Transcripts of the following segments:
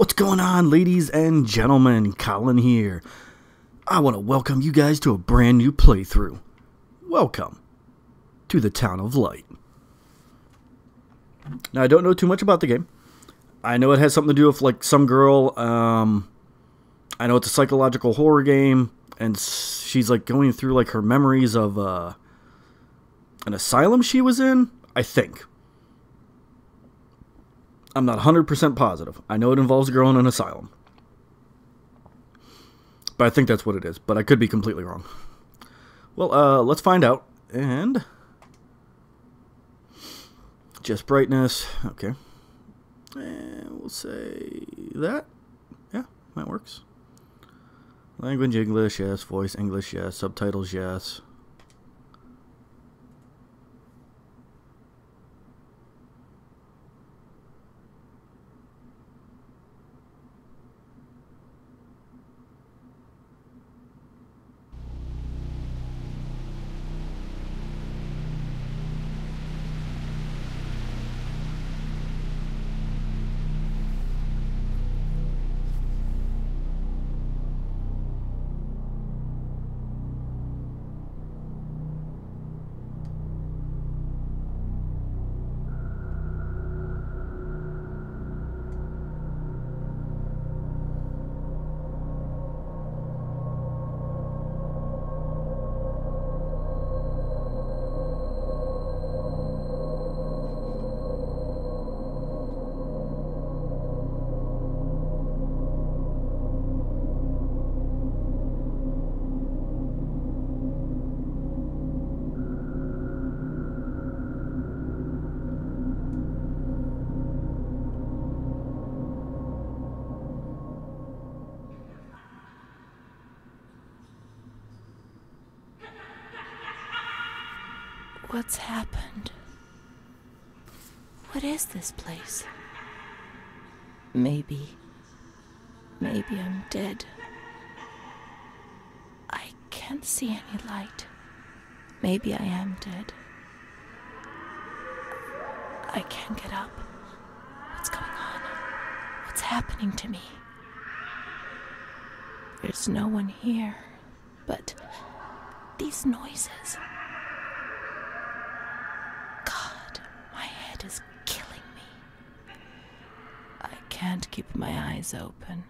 What's going on, ladies and gentlemen? Colin here. I want to welcome you guys to a brand new playthrough. Welcome to the Town of Light. Now, I don't know too much about the game. I know it has something to do with, like, some girl. I know it's a psychological horror game, and she's, like, going through, like, her memories of an asylum she was in, I think. I'm not 100% positive. I know it involves a girl in an asylum. But I think that's what it is. But I could be completely wrong. Well, let's find out. And just brightness. Okay. And we'll say that. Yeah, that works. Language, English, yes. Voice, English, yes. Subtitles, yes. What's happened? What is this place? Maybe I'm dead. I can't see any light. Maybe I am dead. I can't get up. What's going on? What's happening to me? There's no one here, but these noises. Is killing me. I can't keep my eyes open.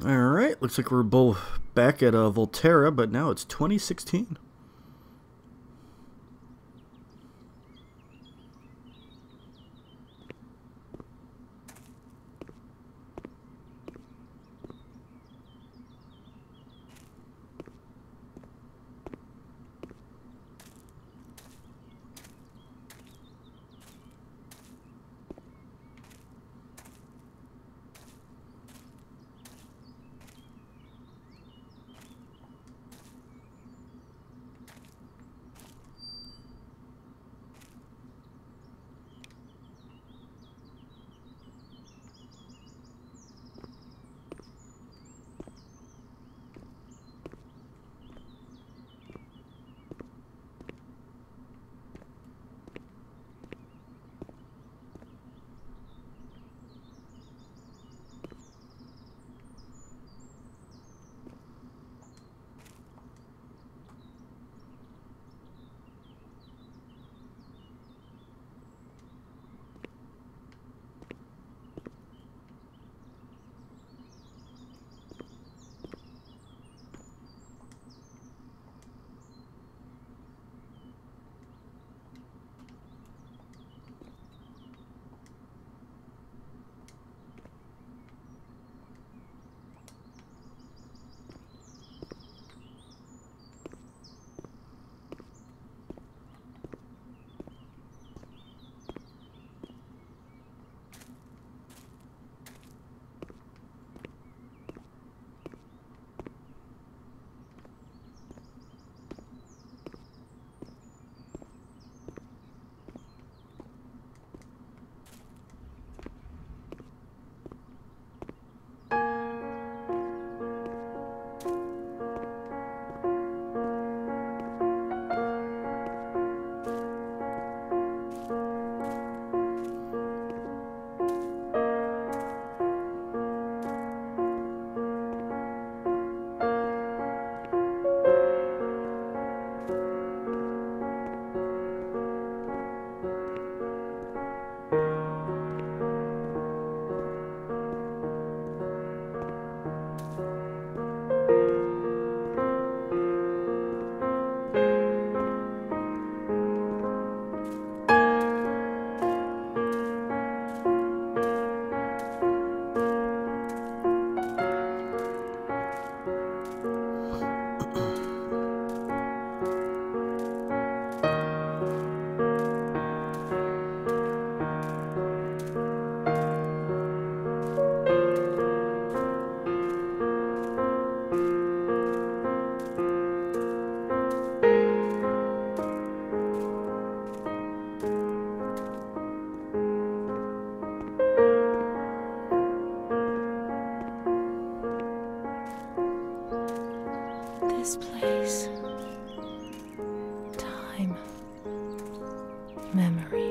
Alright, looks like we're both back at Volterra, but now it's 2016. This place. Time. Memory.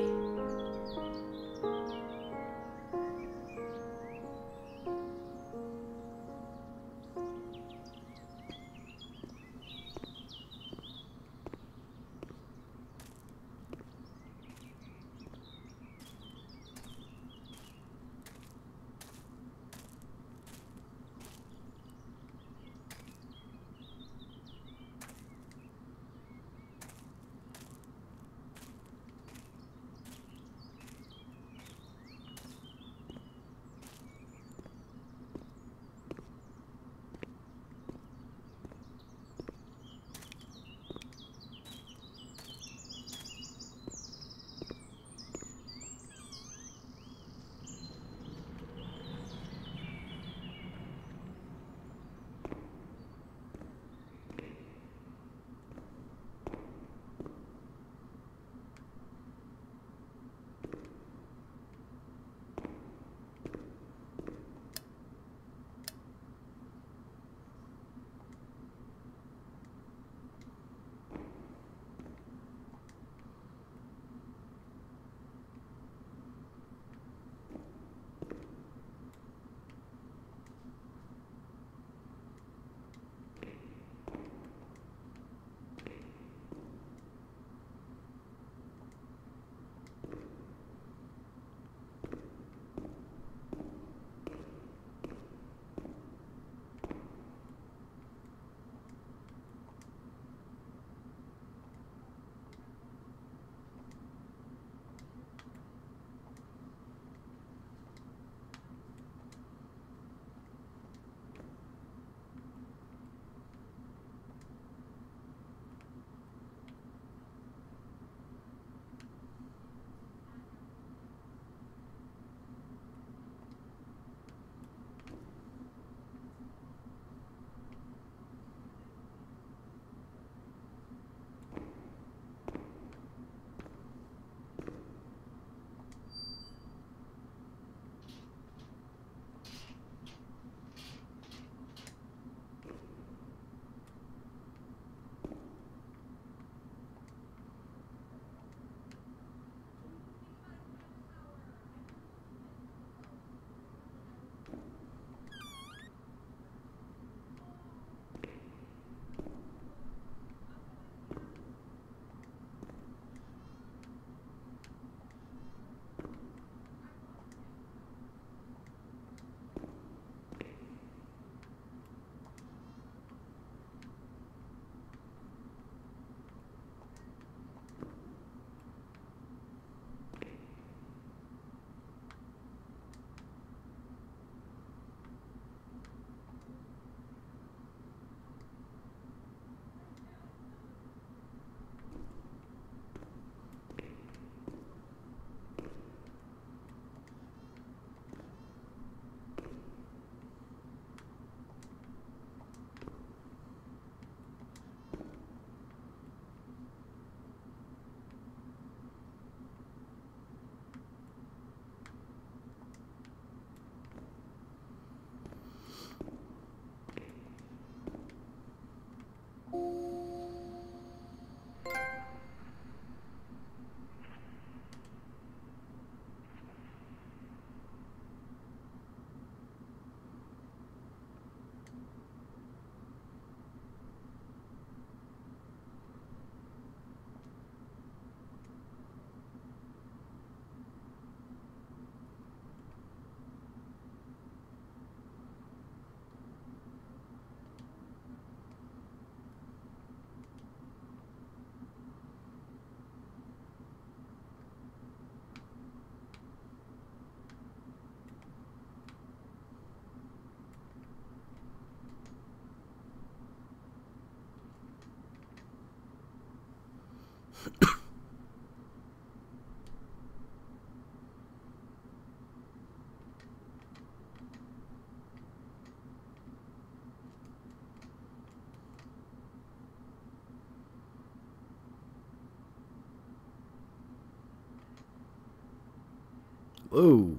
Ooh.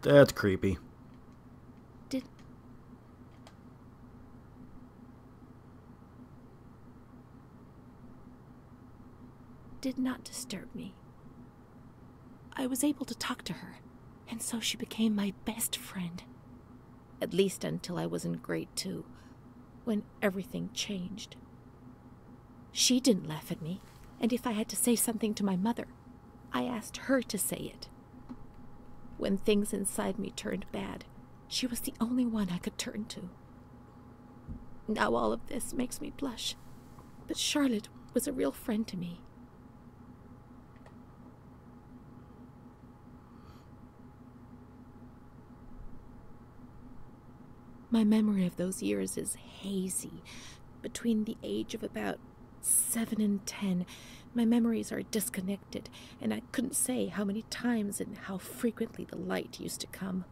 That's creepy. Did did not disturb me. I was able to talk to her, and so she became my best friend. At least until I was in grade 2, when everything changed. She didn't laugh at me, and if I had to say something to my mother, I asked her to say it. When things inside me turned bad, she was the only one I could turn to. Now all of this makes me blush, but Charlotte was a real friend to me. My memory of those years is hazy. Between the age of about 7 and 10, my memories are disconnected, and I couldn't say how many times and how frequently the light used to come.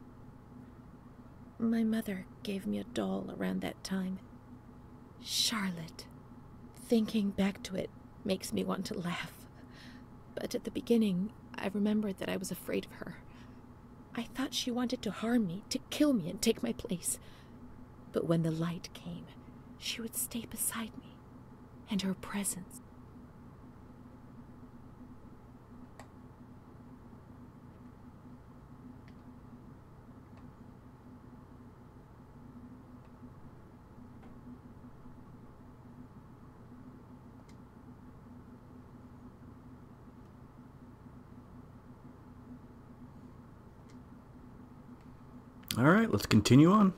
My mother gave me a doll around that time. Charlotte. Thinking back to it makes me want to laugh. But at the beginning, I remembered that I was afraid of her. I thought she wanted to harm me, to kill me and take my place. But when the light came, she would stay beside me, and her presence. All right, let's continue on.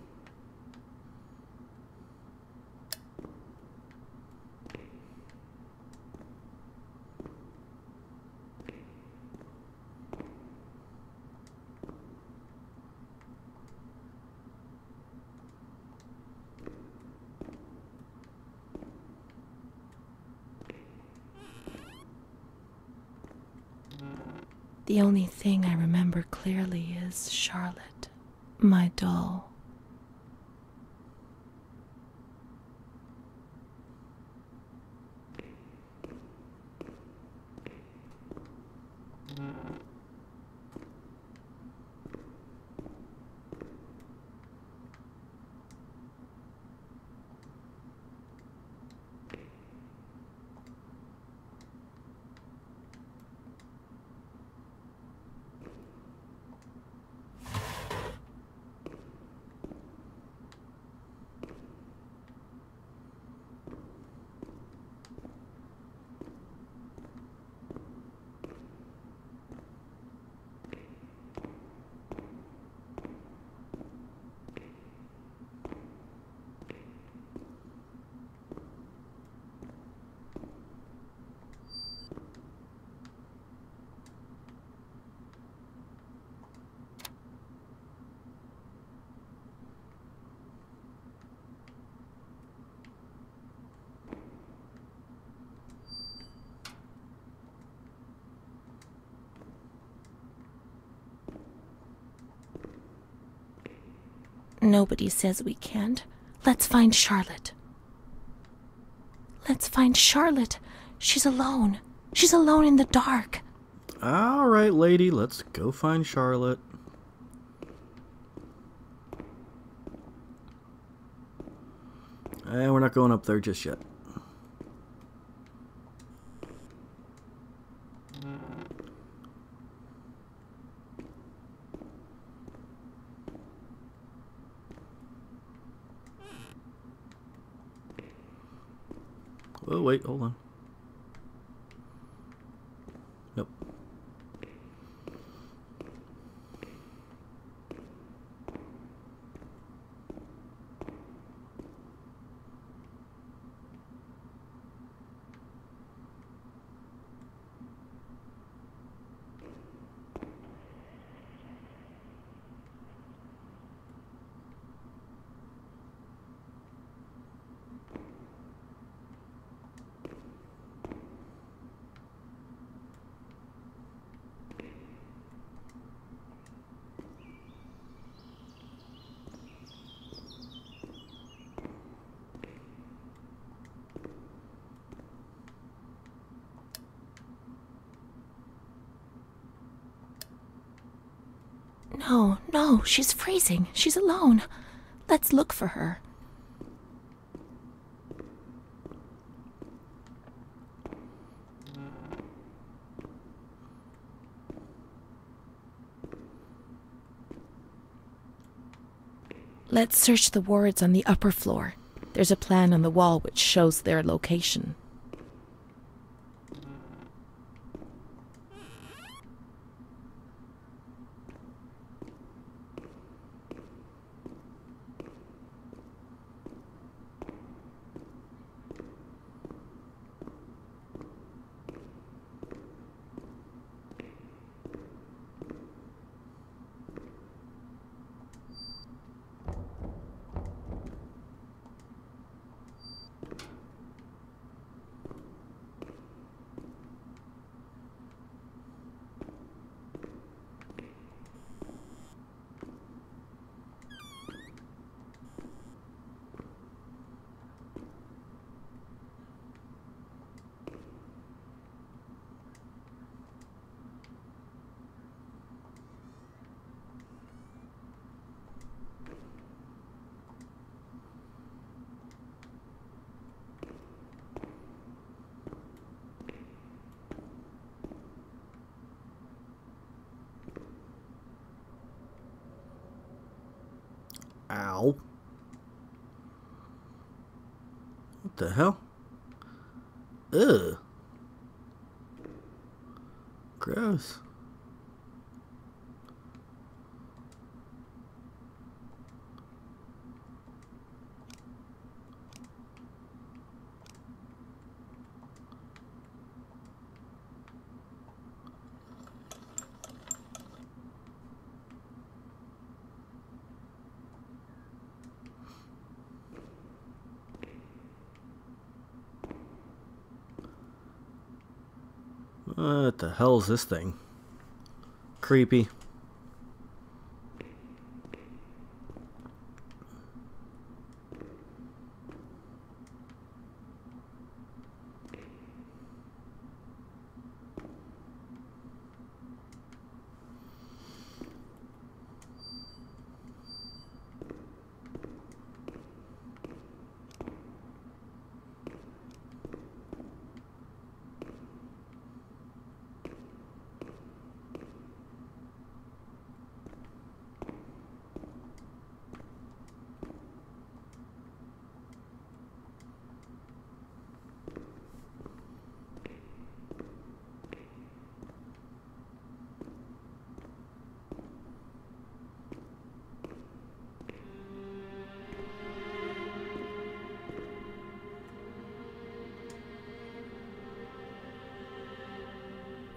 The only thing I remember clearly is Charlotte, my doll. Nobody says we can't. Let's find Charlotte. Let's find Charlotte. She's alone. She's alone in the dark. All right, lady, let's go find Charlotte. And we're not going up there just yet. Oh, wait, hold on. Nope. No, she's freezing. She's alone. Let's look for her. Let's search the wards on the upper floor. There's a plan on the wall which shows their location. Ow. What the hell? Ugh. Gross. What the hell is this thing? Creepy.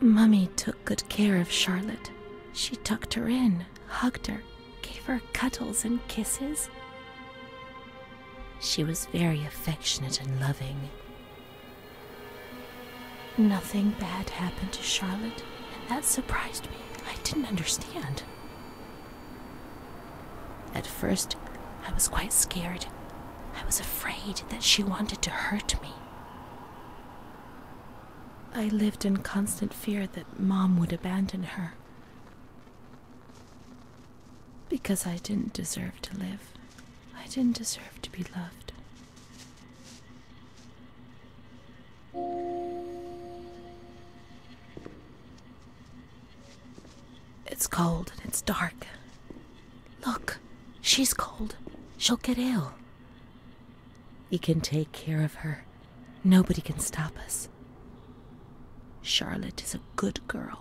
Mummy took good care of Charlotte. She tucked her in, hugged her, gave her cuddles and kisses. She was very affectionate and loving. Nothing bad happened to Charlotte, and that surprised me. I didn't understand. At first, I was quite scared. I was afraid that she wanted to hurt me. I lived in constant fear that Mom would abandon her. Because I didn't deserve to live. I didn't deserve to be loved. It's cold and it's dark. Look, she's cold. She'll get ill. We can take care of her. Nobody can stop us. Charlotte is a good girl.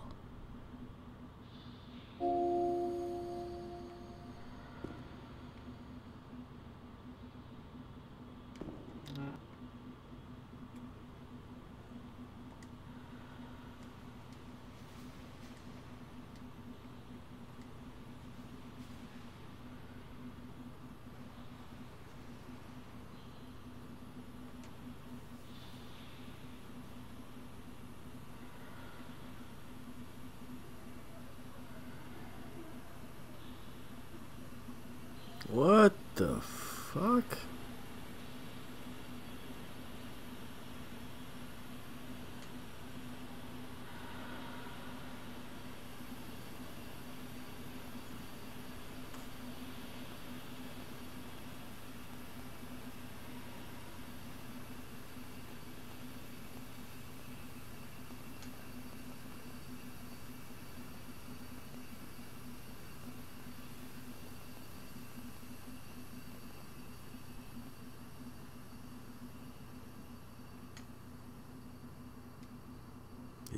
What the fuck?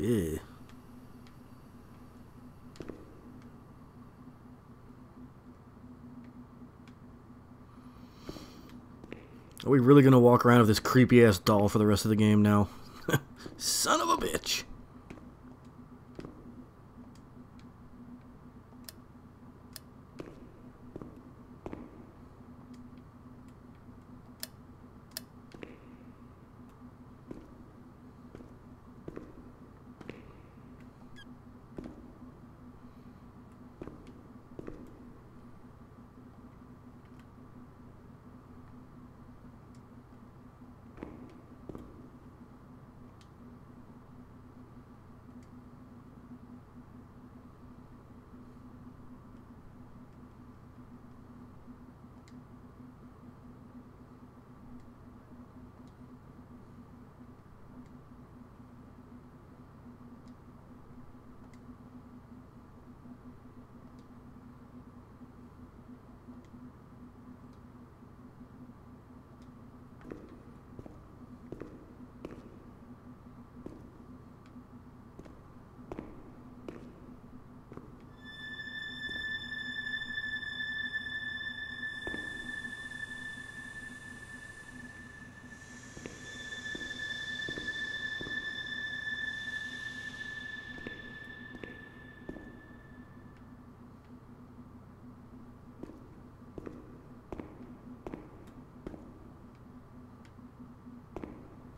Yeah. Are we really gonna walk around with this creepy ass doll for the rest of the game now? Son of a bitch.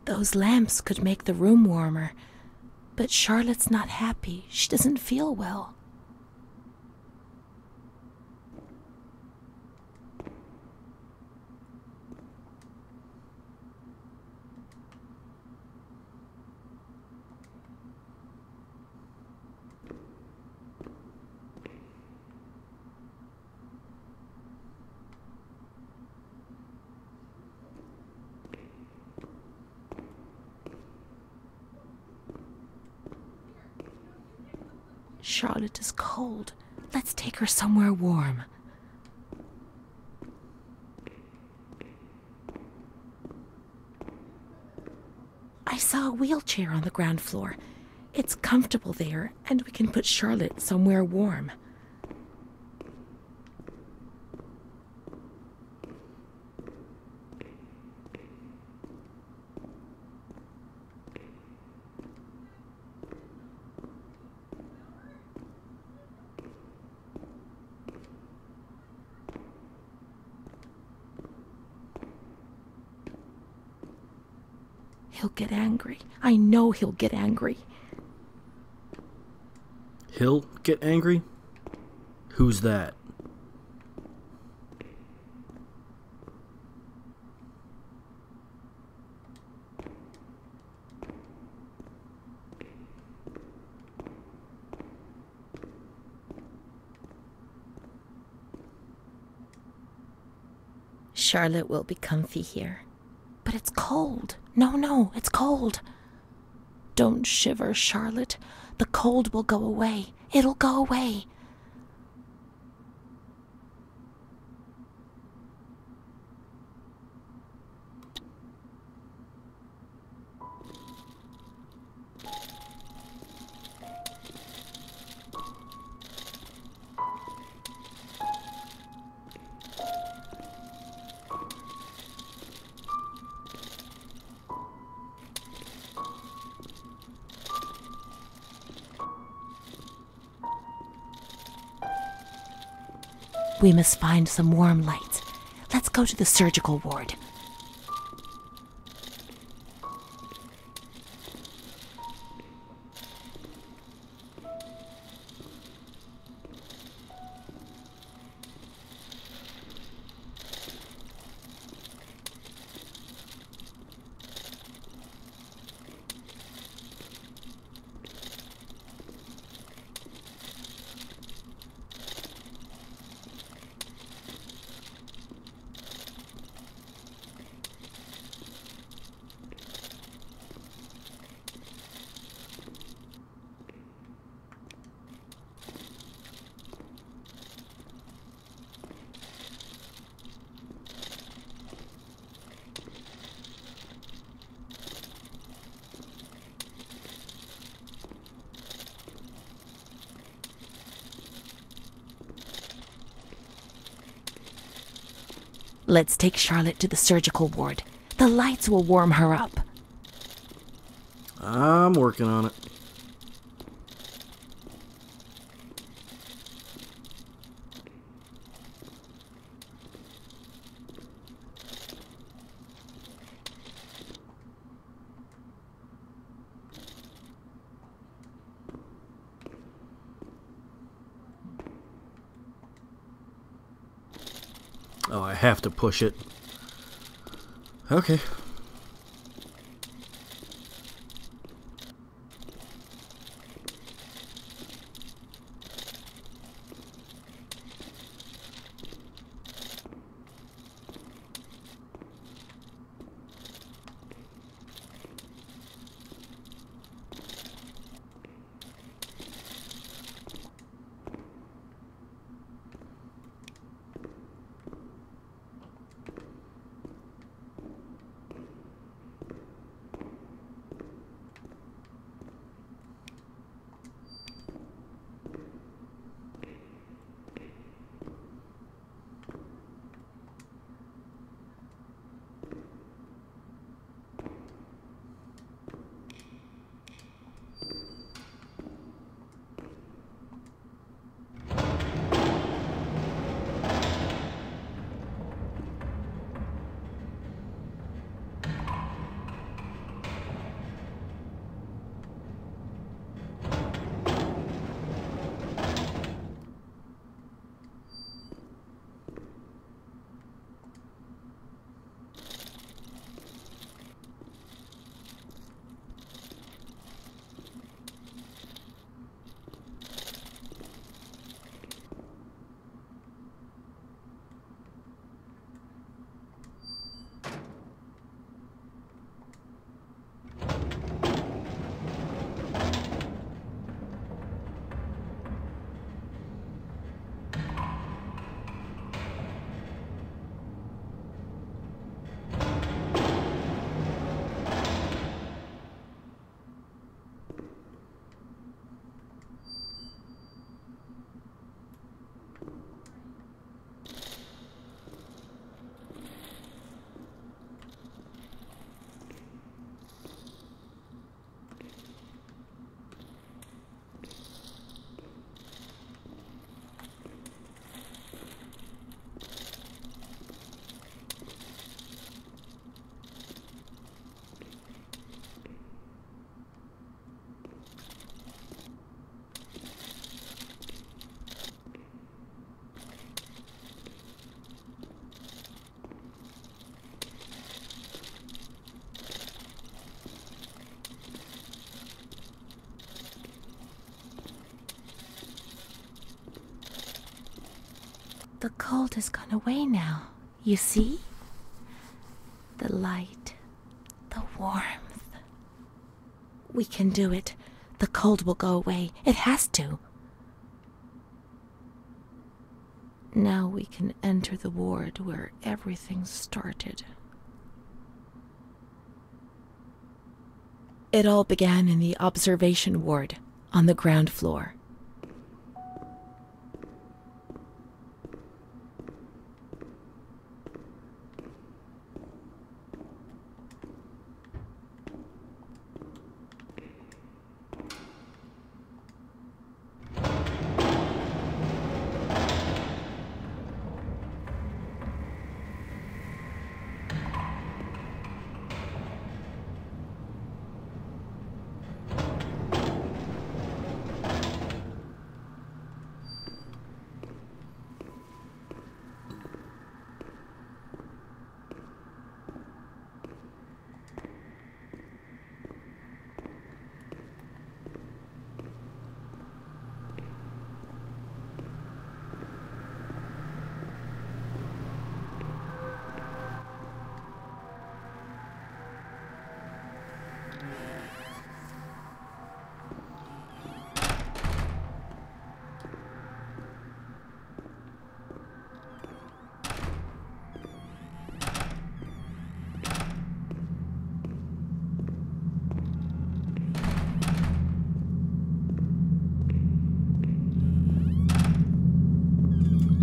Those lamps could make the room warmer, but Charlotte's not happy. She doesn't feel well. Charlotte is cold. Let's take her somewhere warm. I saw a wheelchair on the ground floor. It's comfortable there, and we can put Charlotte somewhere warm. He'll get angry. I know he'll get angry. He'll get angry? Who's that? Charlotte will be comfy here. But it's cold. No, it's cold. Don't shiver, Charlotte. The cold will go away. It'll go away. We must find some warm lights. Let's go to the surgical ward. Let's take Charlotte to the surgical ward. The lights will warm her up. I'm working on it. Oh, I have to push it. Okay. The cold has gone away now. You see? The light, the warmth. We can do it. The cold will go away. It has to. Now we can enter the ward where everything started. It all began in the observation ward on the ground floor.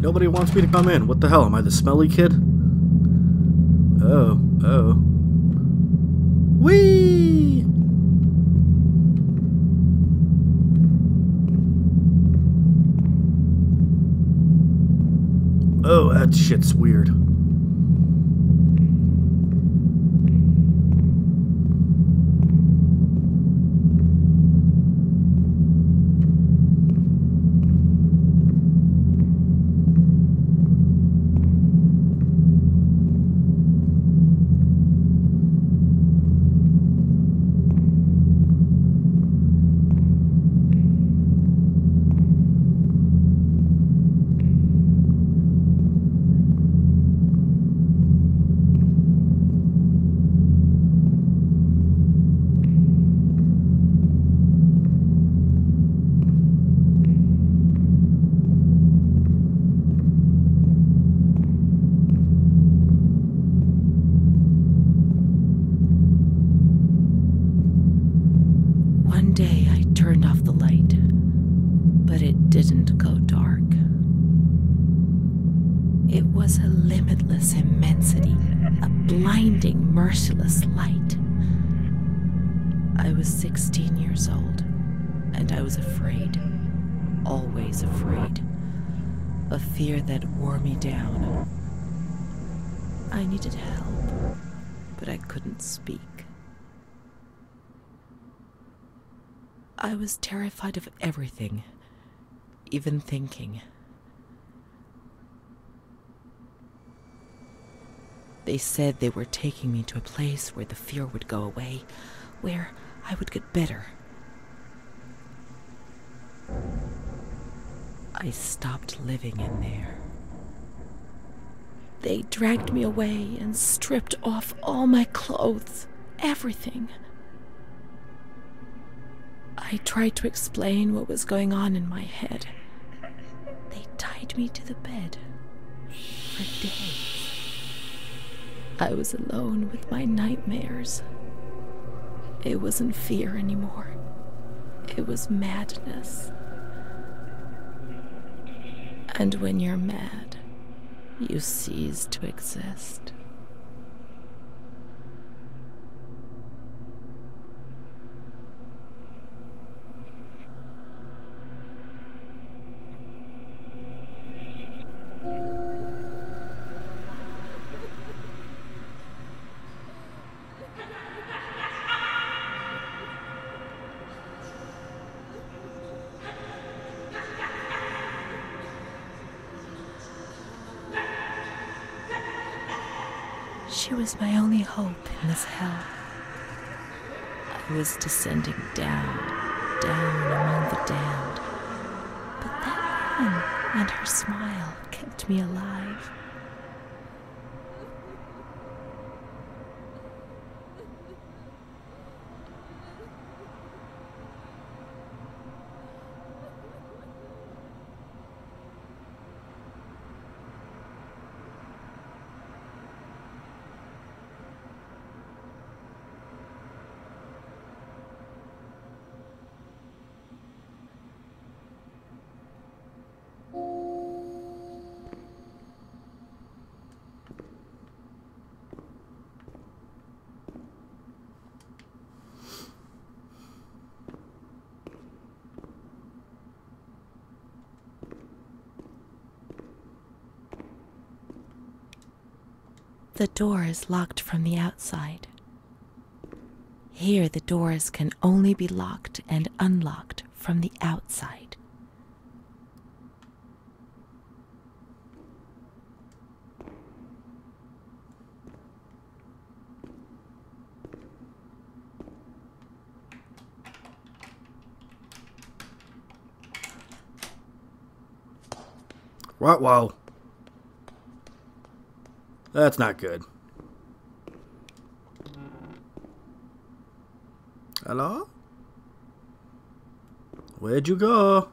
Nobody wants me to come in. What the hell? Am I the smelly kid? Oh, oh. Whee! Oh, that shit's weird. One day I turned off the light, but it didn't go dark. It was a limitless immensity, a blinding, merciless light. I was 16 years old, and I was afraid, always afraid, a fear that wore me down. I needed help, but I couldn't speak. I was terrified of everything, even thinking. They said they were taking me to a place where the fear would go away, where I would get better. I stopped living in there. They dragged me away and stripped off all my clothes, everything. I tried to explain what was going on in my head. They tied me to the bed for days. I was alone with my nightmares. It wasn't fear anymore. It was madness. And when you're mad, you cease to exist. She was my only hope in this hell. I was descending down, down among the damned. But that woman and her smile kept me alive. The door is locked from the outside. Here, the doors can only be locked and unlocked from the outside. Wow. That's not good. Hello? Where'd you go?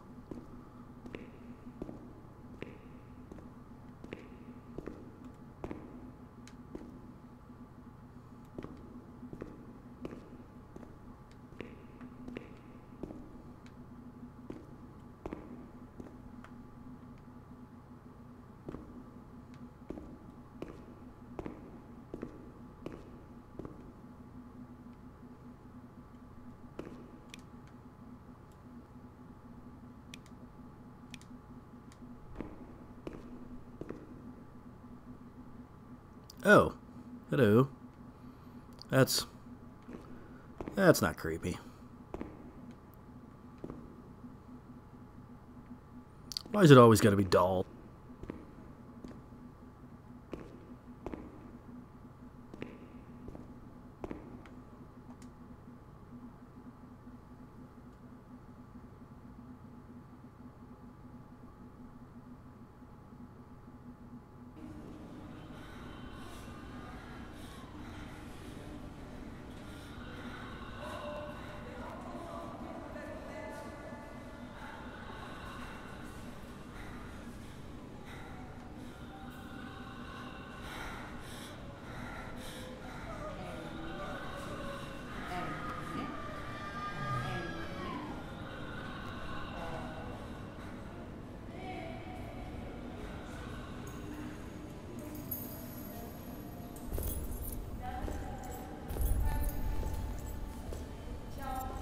Oh. Hello. That's not creepy. Why is it always got to be doll?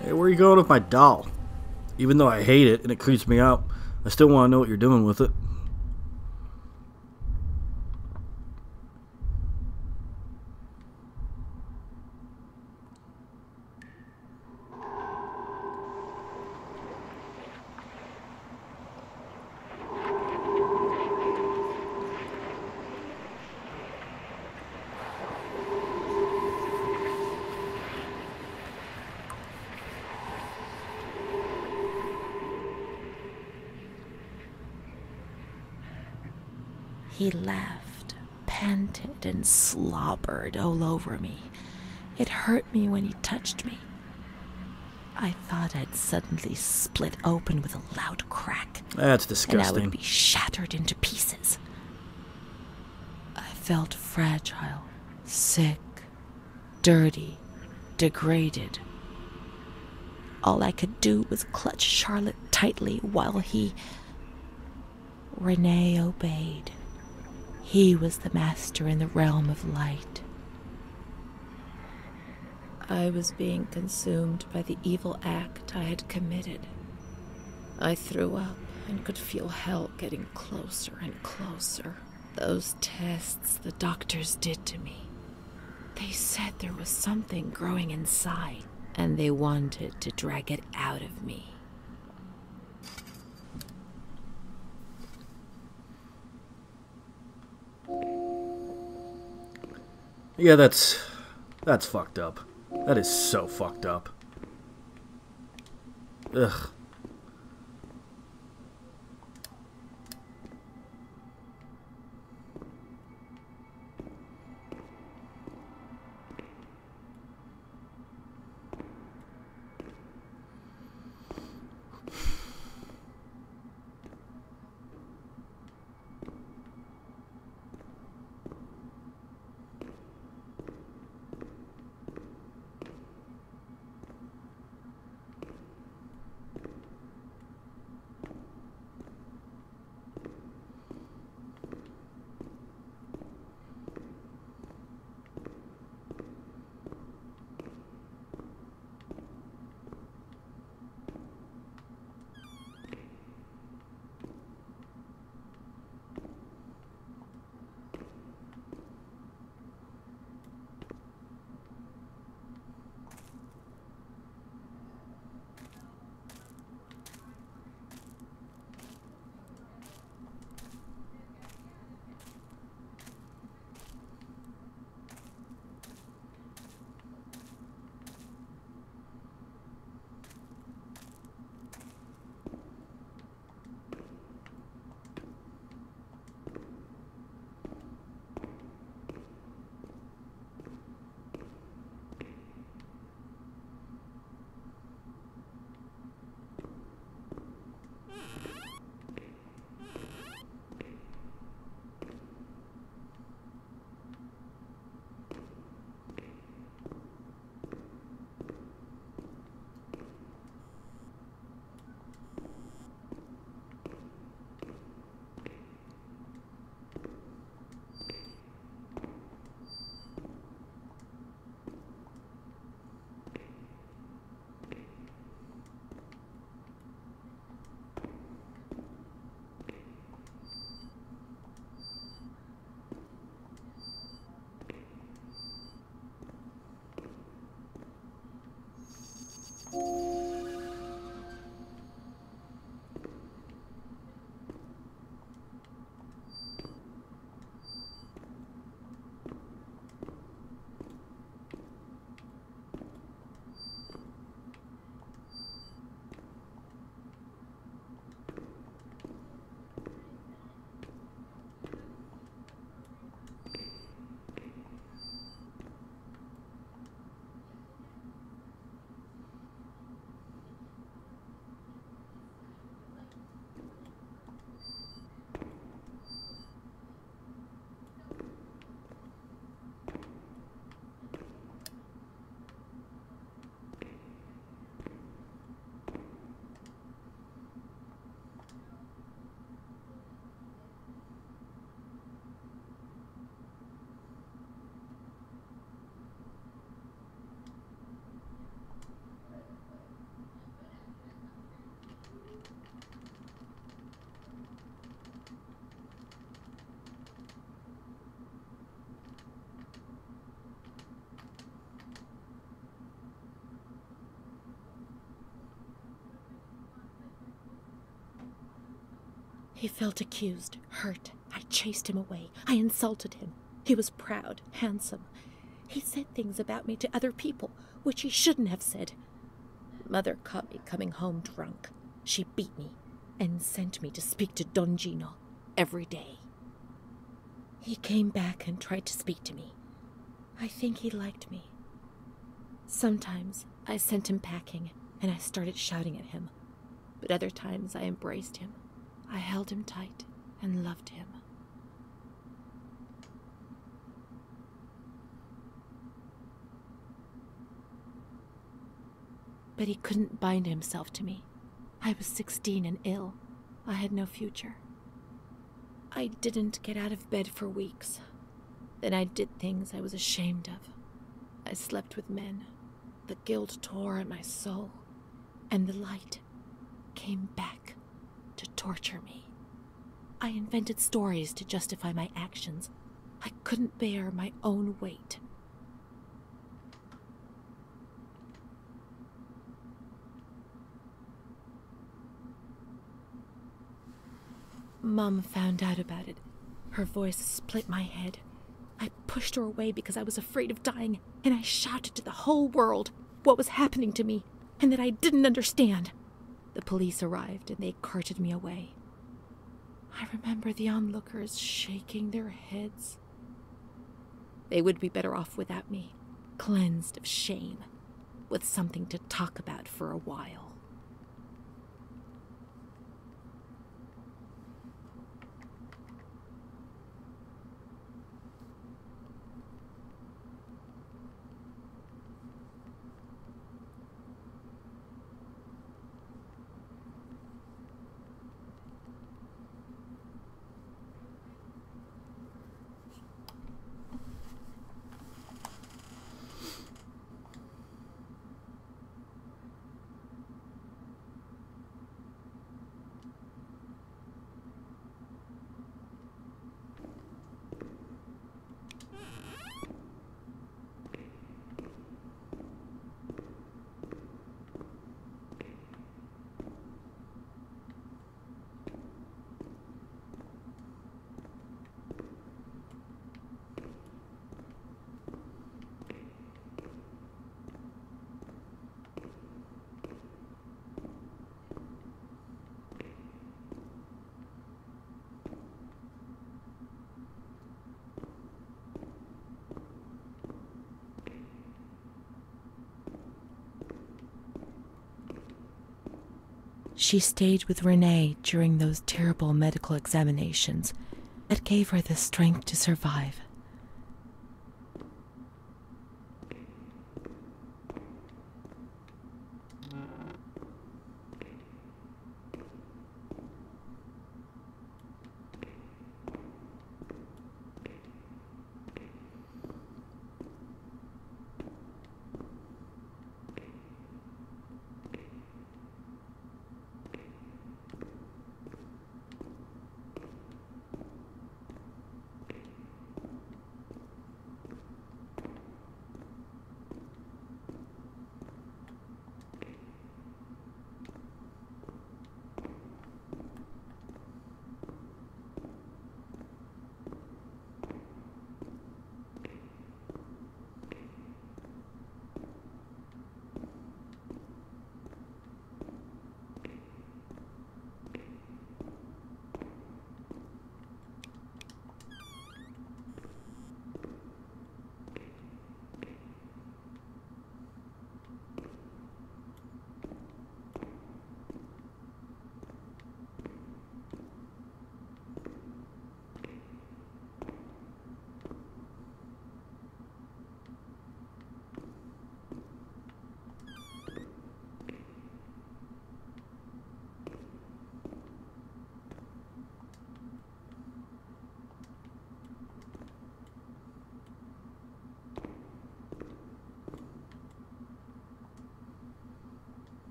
Hey, where are you going with my doll? Even though I hate it and it creeps me out, I still want to know what you're doing with it. He laughed, panted, and slobbered all over me. It hurt me when he touched me. I thought I'd suddenly split open with a loud crack. That's disgusting. And I would be shattered into pieces. I felt fragile, sick, dirty, degraded. All I could do was clutch Charlotte tightly while Renee obeyed. He was the master in the realm of light. I was being consumed by the evil act I had committed. I threw up and could feel hell getting closer and closer. Those tests the doctors did to me. They said there was something growing inside, and they wanted to drag it out of me. Yeah, that's fucked up. That is so fucked up. Ugh. He felt accused, hurt. I chased him away. I insulted him. He was proud, handsome. He said things about me to other people, which he shouldn't have said. Mother caught me coming home drunk. She beat me and sent me to speak to Don Gino every day. He came back and tried to speak to me. I think he liked me. Sometimes I sent him packing and I started shouting at him. But other times I embraced him. I held him tight and loved him. But he couldn't bind himself to me. I was 16 and ill. I had no future. I didn't get out of bed for weeks. Then I did things I was ashamed of. I slept with men. The guilt tore at my soul, and the light came back to torture me. I invented stories to justify my actions. I couldn't bear my own weight. Mom found out about it. Her voice split my head. I pushed her away because I was afraid of dying, and I shouted to the whole world what was happening to me, and that I didn't understand. The police arrived, and they carted me away. I remember the onlookers shaking their heads. They would be better off without me, cleansed of shame, with something to talk about for a while. She stayed with Renee during those terrible medical examinations that gave her the strength to survive.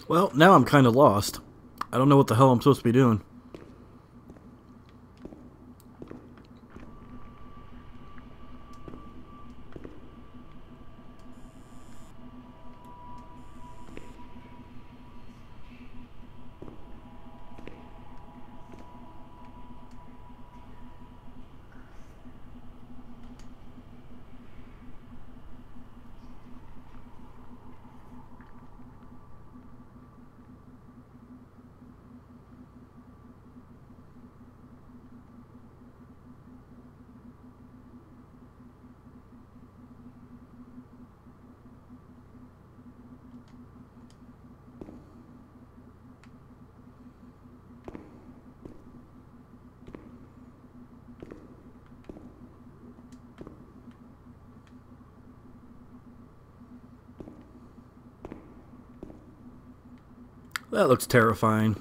Well, now I'm kind of lost. I don't know what the hell I'm supposed to be doing. That looks terrifying.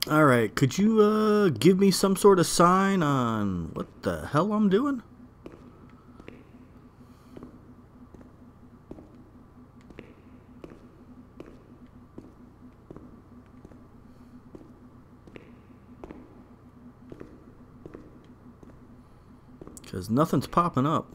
Alright, could you give me some sort of sign on what the hell I'm doing? Because nothing's popping up.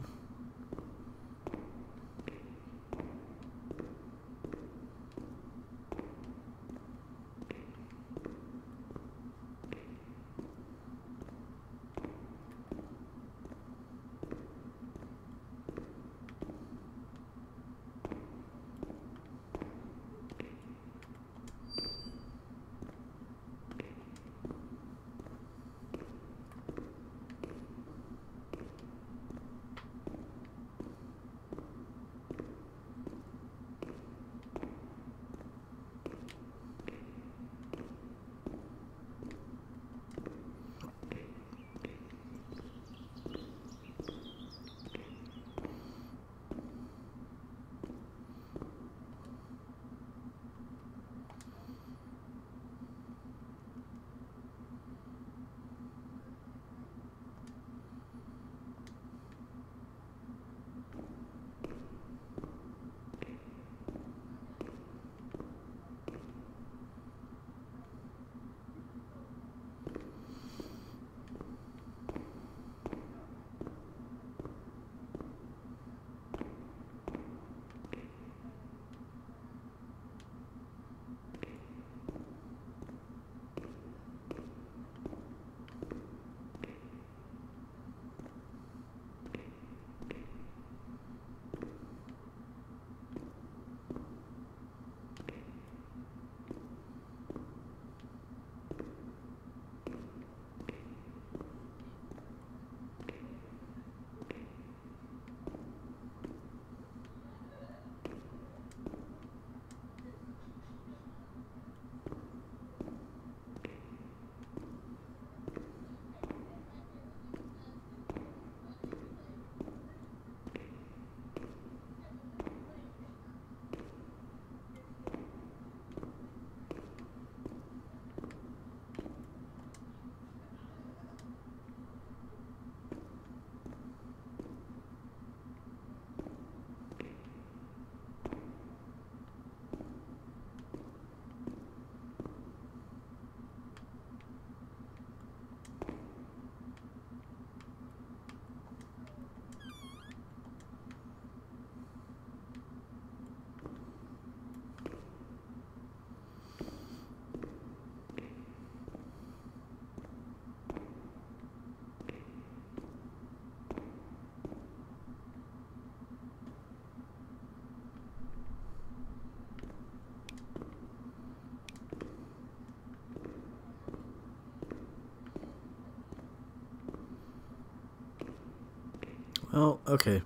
Oh, okay.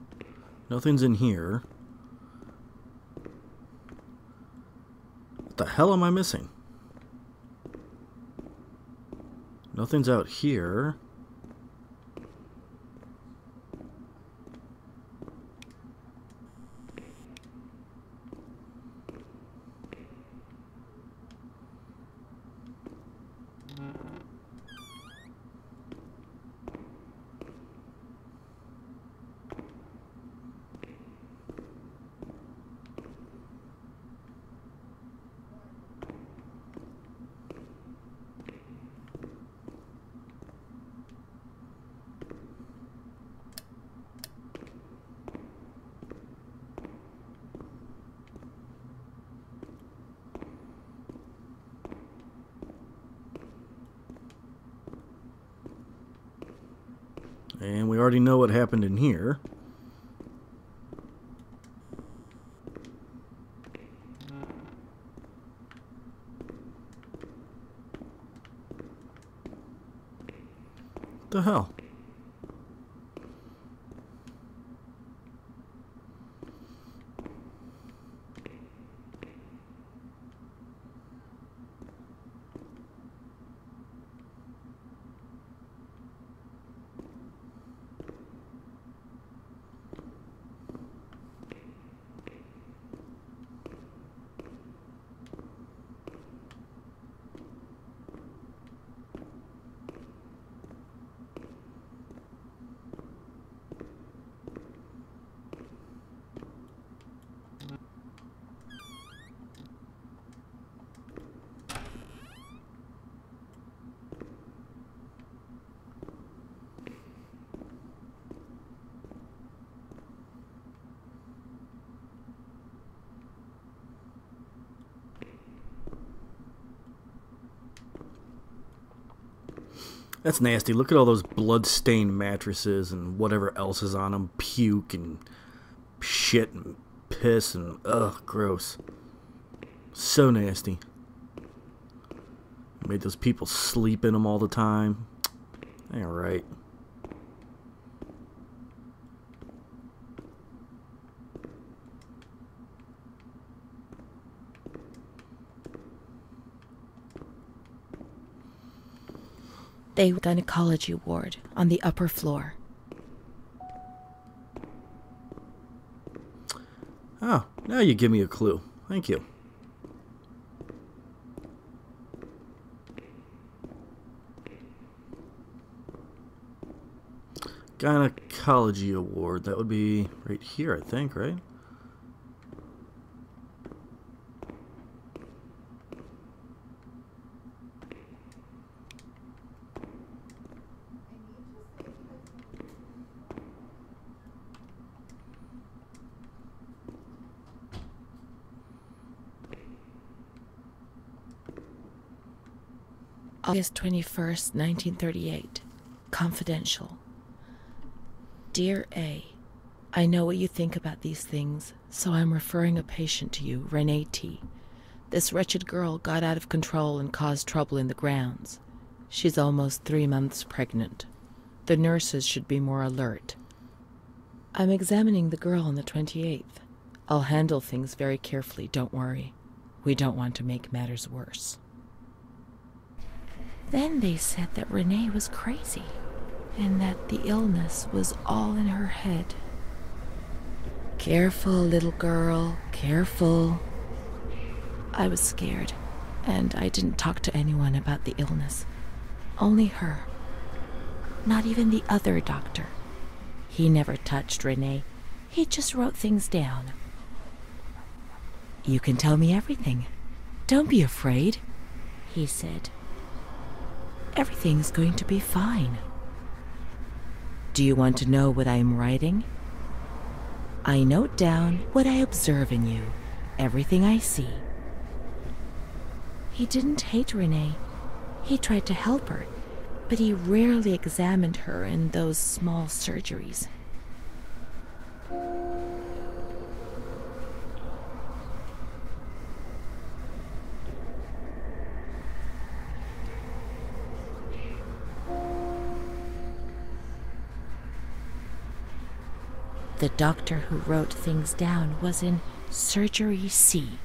Nothing's in here. What the hell am I missing? Nothing's out here. And we already know what happened in here. What the hell? That's nasty. Look at all those blood-stained mattresses and whatever else is on them. Puke and shit and piss and ugh, gross. So nasty. Made those people sleep in them all the time. Ain't right. They gynecology ward on the upper floor. Oh, now you give me a clue. Thank you. Gynecology award. That would be right here, I think, right? August 21st, 1938. Confidential. Dear A, I know what you think about these things, so I'm referring a patient to you, Renee T. This wretched girl got out of control and caused trouble in the grounds. She's almost 3 months pregnant. The nurses should be more alert. I'm examining the girl on the 28th. I'll handle things very carefully, don't worry. We don't want to make matters worse. Then they said that Renee was crazy, and that the illness was all in her head. Careful, little girl, careful. I was scared, and I didn't talk to anyone about the illness. Only her. Not even the other doctor. He never touched Renee. He just wrote things down. You can tell me everything. Don't be afraid, he said. Everything's going to be fine. Do you want to know what I'm writing? I note down what I observe in you, everything I see. He didn't hate Renee. He tried to help her, but he rarely examined her in those small surgeries. The doctor who wrote things down was in Surgery C.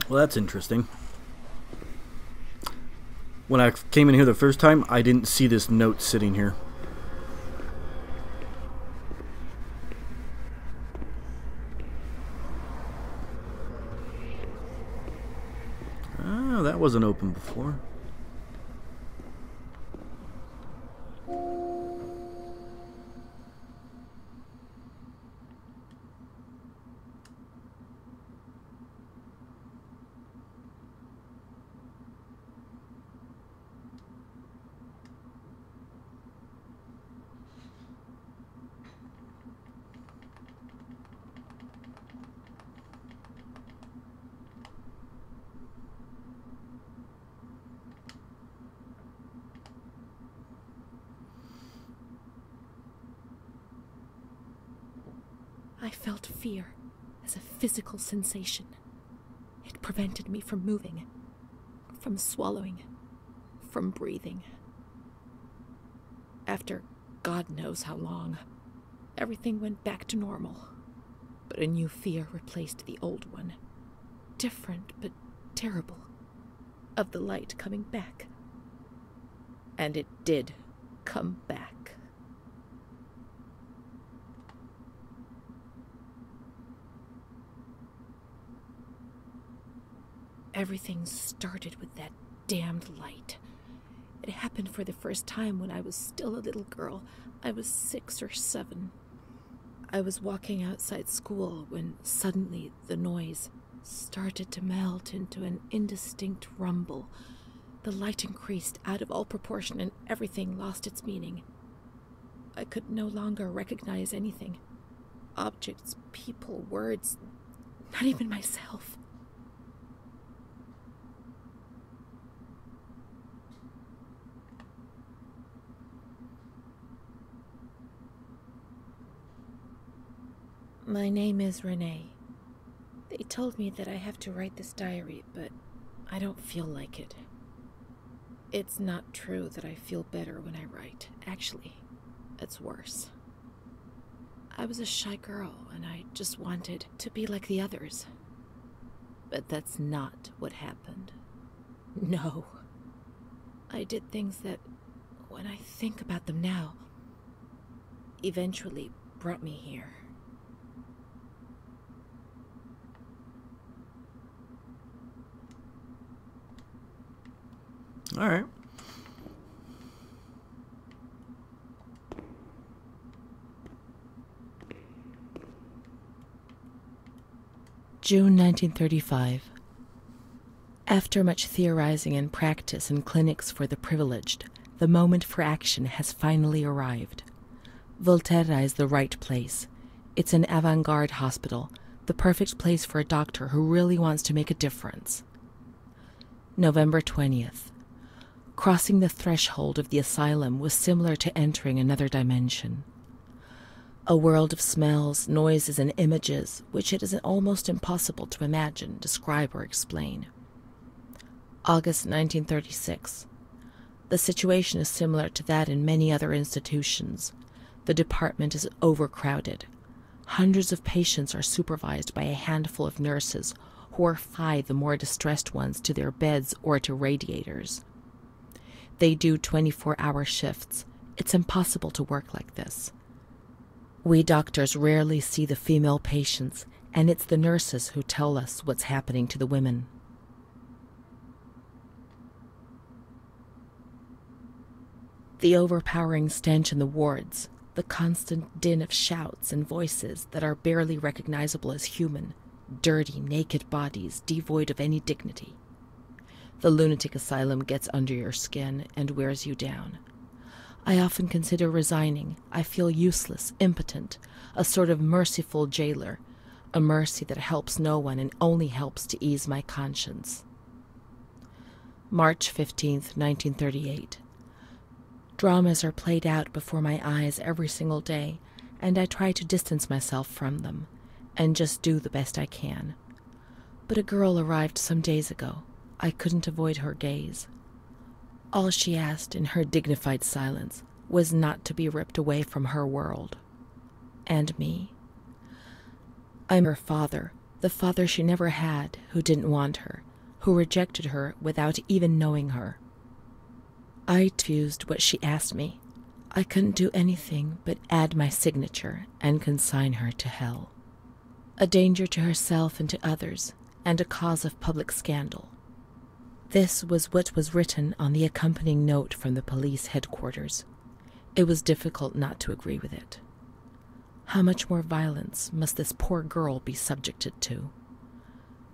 Well, that's interesting. When I came in here the first time, I didn't see this note sitting here. Oh, that wasn't open before. I felt fear as a physical sensation. It prevented me from moving, from swallowing, from breathing. After God knows how long, everything went back to normal. But a new fear replaced the old one. Different but terrible. Of the light coming back. And it did come back. Everything started with that damned light. It happened for the first time when I was still a little girl. I was 6 or 7. I was walking outside school when suddenly the noise started to melt into an indistinct rumble. The light increased out of all proportion and everything lost its meaning. I could no longer recognize anything. Objects, people, words, not even myself. My name is Renee. They told me that I have to write this diary, but I don't feel like it. It's not true that I feel better when I write. Actually, it's worse. I was a shy girl, and I just wanted to be like the others. But that's not what happened. No. I did things that, when I think about them now, eventually brought me here. All right. June 1935. After much theorizing and practice in clinics for the privileged, the moment for action has finally arrived. Volterra is the right place. It's an avant-garde hospital, the perfect place for a doctor who really wants to make a difference. November 20th. Crossing the threshold of the asylum was similar to entering another dimension. A world of smells, noises, and images which it is almost impossible to imagine, describe, or explain. August 1936. The situation is similar to that in many other institutions. The department is overcrowded. Hundreds of patients are supervised by a handful of nurses who orify the more distressed ones to their beds or to radiators. They do 24-hour shifts. It's impossible to work like this. We doctors rarely see the female patients, and it's the nurses who tell us what's happening to the women. The overpowering stench in the wards, the constant din of shouts and voices that are barely recognizable as human, dirty, naked bodies devoid of any dignity. The lunatic asylum gets under your skin and wears you down. I often consider resigning. I feel useless, impotent, a sort of merciful jailer, a mercy that helps no one and only helps to ease my conscience. March 15th, 1938. Dramas are played out before my eyes every single day, and I try to distance myself from them, and just do the best I can. But a girl arrived some days ago. I couldn't avoid her gaze. All she asked in her dignified silence was not to be ripped away from her world. And me. I'm her father, the father she never had, who didn't want her, who rejected her without even knowing her. I refused what she asked me. I couldn't do anything but add my signature and consign her to hell. A danger to herself and to others, and a cause of public scandal. This was what was written on the accompanying note from the police headquarters. It was difficult not to agree with it. How much more violence must this poor girl be subjected to?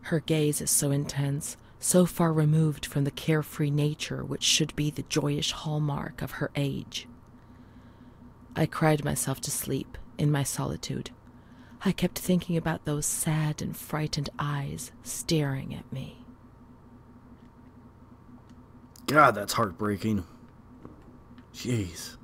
Her gaze is so intense, so far removed from the carefree nature which should be the joyous hallmark of her age. I cried myself to sleep in my solitude. I kept thinking about those sad and frightened eyes staring at me. God, that's heartbreaking. Jeez.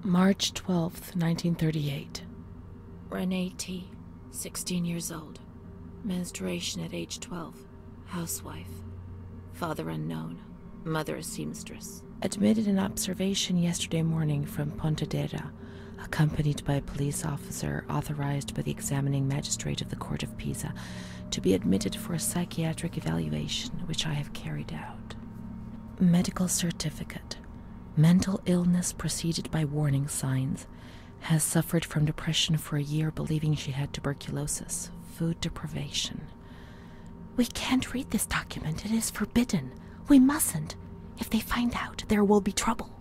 March 12th, 1938. Renee T., 16 years old. Menstruation at age 12. Housewife. Father unknown. Mother a seamstress. Admitted in observation yesterday morning from Volterra, accompanied by a police officer authorized by the examining magistrate of the Court of Pisa to be admitted for a psychiatric evaluation, which I have carried out. Medical certificate. Mental illness preceded by warning signs. Has suffered from depression for a year, believing she had tuberculosis. Food deprivation. We can't read this document. It is forbidden. We mustn't. If they find out, there will be trouble.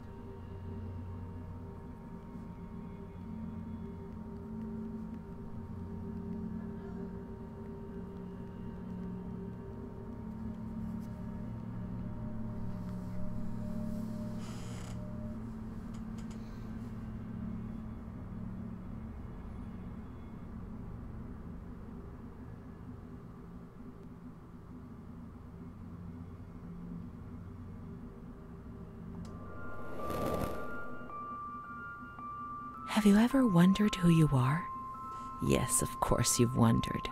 Have you ever wondered who you are? Yes, of course you've wondered.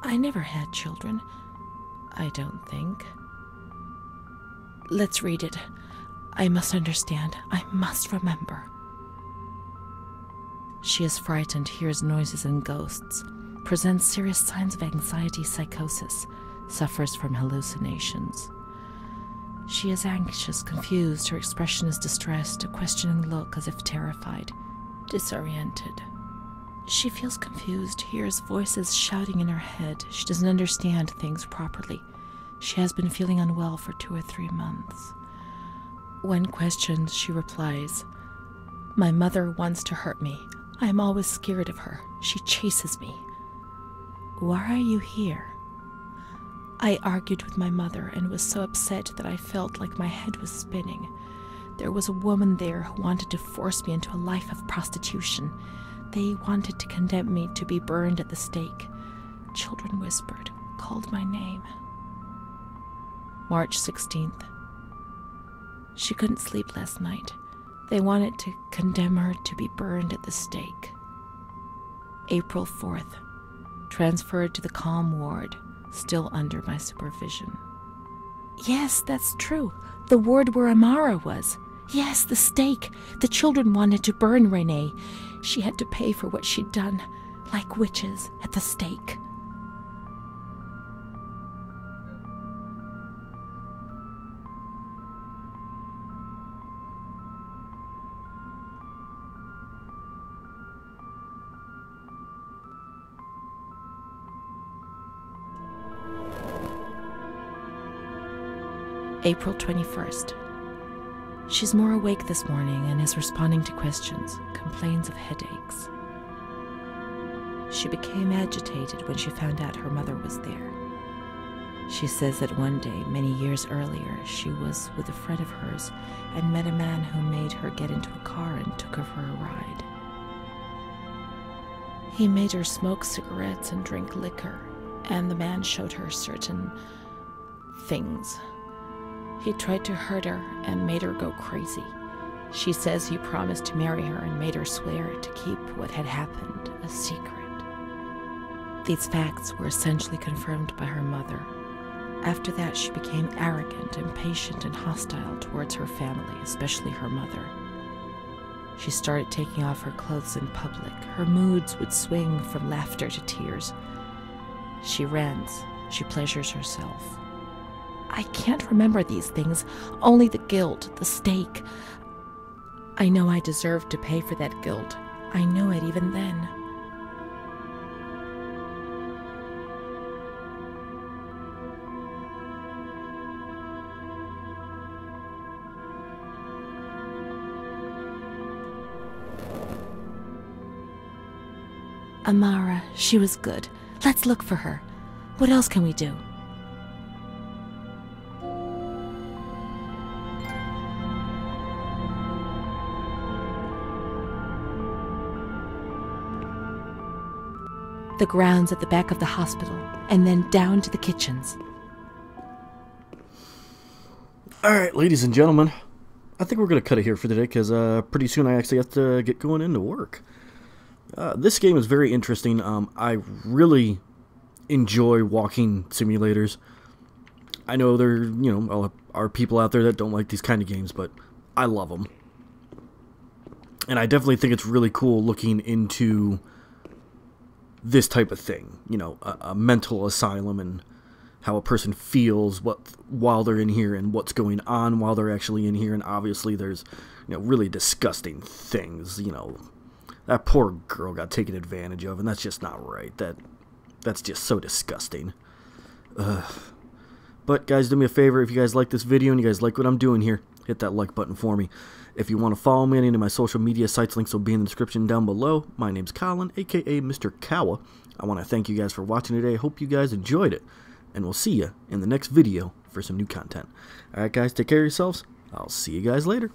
I never had children. I don't think. Let's read it. I must understand. I must remember. She is frightened, hears noises and ghosts, presents serious signs of anxiety psychosis, suffers from hallucinations. She is anxious, confused, her expression is distressed, a questioning look as if terrified, disoriented. She feels confused, hears voices shouting in her head. She doesn't understand things properly. She has been feeling unwell for 2 or 3 months. When questioned, she replies, "My mother wants to hurt me. I am always scared of her. She chases me." "Why are you here?" "I argued with my mother and was so upset that I felt like my head was spinning. There was a woman there who wanted to force me into a life of prostitution. They wanted to condemn me to be burned at the stake. Children whispered, called my name. March 16th. She couldn't sleep last night. They wanted to condemn her to be burned at the stake. April 4th. Transferred to the calm ward, still under my supervision. Yes, that's true. The ward where Amara was. Yes, the stake. The children wanted to burn Renee. She had to pay for what she'd done, like witches at the stake. April 21st. She's more awake this morning and is responding to questions, complains of headaches. She became agitated when she found out her mother was there. She says that one day, many years earlier, she was with a friend of hers and met a man who made her get into a car and took her for a ride. He made her smoke cigarettes and drink liquor, and the man showed her certain things. He tried to hurt her and made her go crazy. She says he promised to marry her and made her swear to keep what had happened a secret. These facts were essentially confirmed by her mother. After that, she became arrogant, impatient, and hostile towards her family, especially her mother. She started taking off her clothes in public. Her moods would swing from laughter to tears. She rants. She pleasures herself. I can't remember these things, only the guilt, the stake. I know I deserved to pay for that guilt. I knew it even then. Amara, she was good. Let's look for her. What else can we do? The grounds at the back of the hospital, and then down to the kitchens. Alright, ladies and gentlemen, I think we're going to cut it here for today, because pretty soon I actually have to get going into work. This game is very interesting. I really enjoy walking simulators. I know there, are people out there that don't like these kind of games, but I love them. And I definitely think it's really cool looking into this type of thing, a mental asylum and how a person feels while they're in here and what's going on while they're actually in here. And obviously there's, really disgusting things. That poor girl got taken advantage of, and that's just not right. That's just so disgusting. But guys, do me a favor, if you guys like this video and you guys like what I'm doing here, hit that like button for me. If you want to follow me on any of my social media sites, links will be in the description down below. My name's Colin, aka Mr. Kawa. I want to thank you guys for watching today. I hope you guys enjoyed it, and we'll see you in the next video for some new content. Alright guys, take care of yourselves. I'll see you guys later.